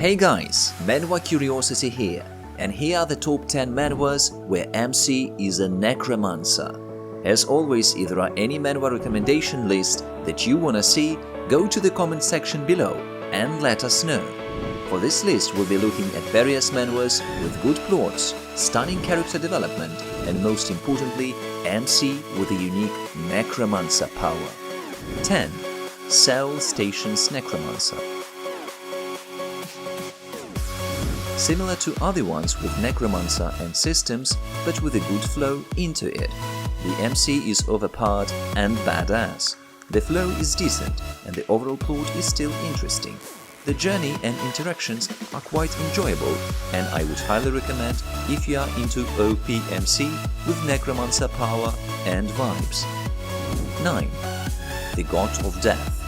Hey guys, Manhwa Curiosity here, and here are the top 10 manhwas where MC is a necromancer. As always, if there are any manhwa recommendation list that you wanna see, go to the comment section below and let us know. For this list, we'll be looking at various manhwas with good plots, stunning character development, and most importantly, MC with a unique necromancer power. 10. Seoul Station's Necromancer. Similar to other ones with Necromancer and systems, but with a good flow into it. The MC is overpowered and badass. The flow is decent, and the overall plot is still interesting. The journey and interactions are quite enjoyable, and I would highly recommend if you are into OP MC with Necromancer power and vibes. 9. The God of Death.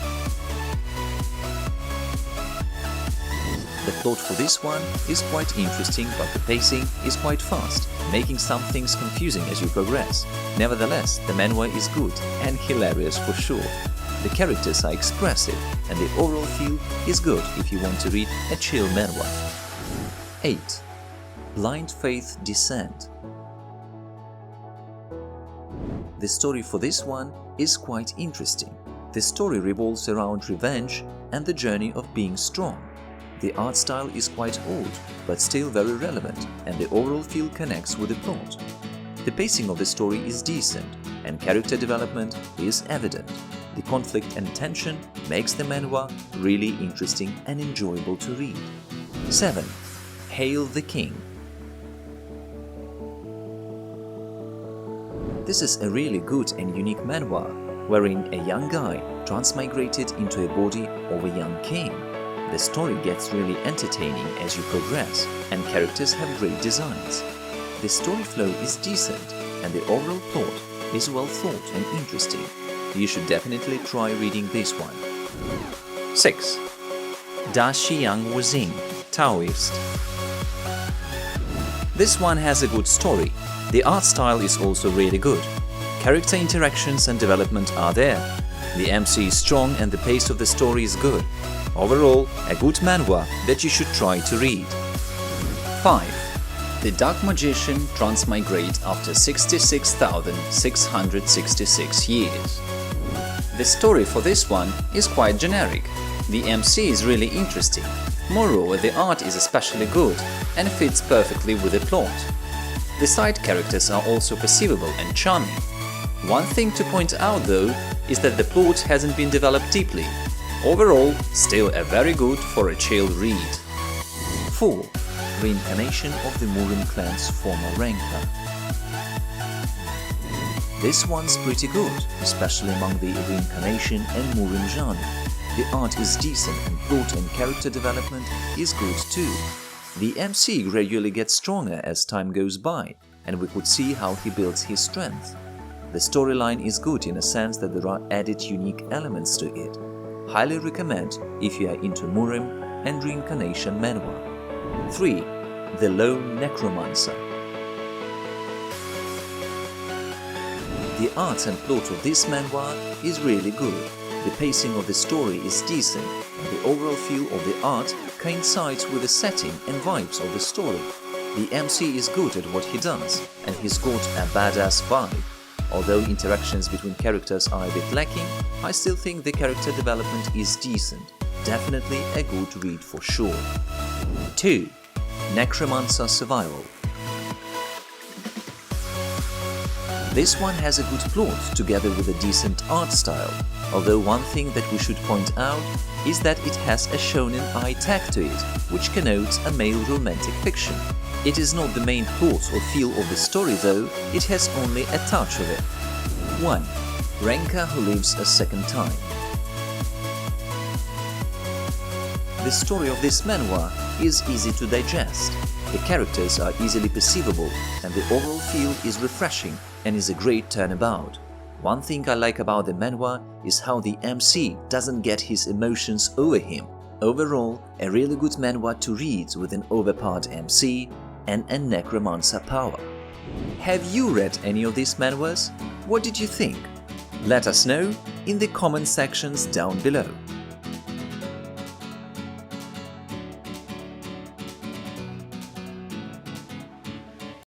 The plot for this one is quite interesting, but the pacing is quite fast, making some things confusing as you progress. Nevertheless, the manhwa is good and hilarious for sure. The characters are expressive, and the overall feel is good if you want to read a chill manhwa. 8. Blind Faith Descent. The story for this one is quite interesting. The story revolves around revenge and the journey of being strong. The art style is quite old, but still very relevant, and the overall feel connects with the plot. The pacing of the story is decent, and character development is evident. The conflict and tension makes the manhwa really interesting and enjoyable to read. 7. Hail the King. This is a really good and unique manhwa, wherein a young guy transmigrated into a body of a young king. The story gets really entertaining as you progress, and characters have great designs. The story flow is decent, and the overall plot is well thought and interesting. You should definitely try reading this one. 6. DaXiangWuXing, Taoist. This one has a good story. The art style is also really good. Character interactions and development are there. The MC is strong and the pace of the story is good. Overall, a good manhwa that you should try to read. 5. The Dark Magician Transmigrate after 66,666 years. The story for this one is quite generic. The MC is really interesting. Moreover, the art is especially good and fits perfectly with the plot. The side characters are also perceivable and charming. One thing to point out though is that the plot hasn't been developed deeply. Overall, still a very good for a chill read. 4. Reincarnation of the Murim clan's former ranker. This one's pretty good, especially among the Reincarnation and Murim genre. The art is decent and plot and character development is good too. The MC gradually gets stronger as time goes by, and we could see how he builds his strength. The storyline is good in a sense that there are added unique elements to it. Highly recommend if you are into Murim and Reincarnation manhwa. 3. The Lone Necromancer. The art and plot of this manhwa is really good. The pacing of the story is decent, and the overall feel of the art coincides with the setting and vibes of the story. The MC is good at what he does, and he's got a badass vibe. Although interactions between characters are a bit lacking, I still think the character development is decent. Definitely a good read for sure. 2. Necromancer Survival. This one has a good plot together with a decent art style, although one thing that we should point out is that it has a shonen eye tag to it, which connotes a male romantic fiction. It is not the main plot or feel of the story though, it has only a touch of it. 1. Ranker who lives a second time. The story of this manhwa is easy to digest. The characters are easily perceivable, and the overall feel is refreshing and is a great turnabout. One thing I like about the manhwa is how the MC doesn't get his emotions over him. Overall, a really good manhwa to read with an overpowered MC and a necromancer power. Have you read any of these manhwas? What did you think? Let us know in the comment sections down below.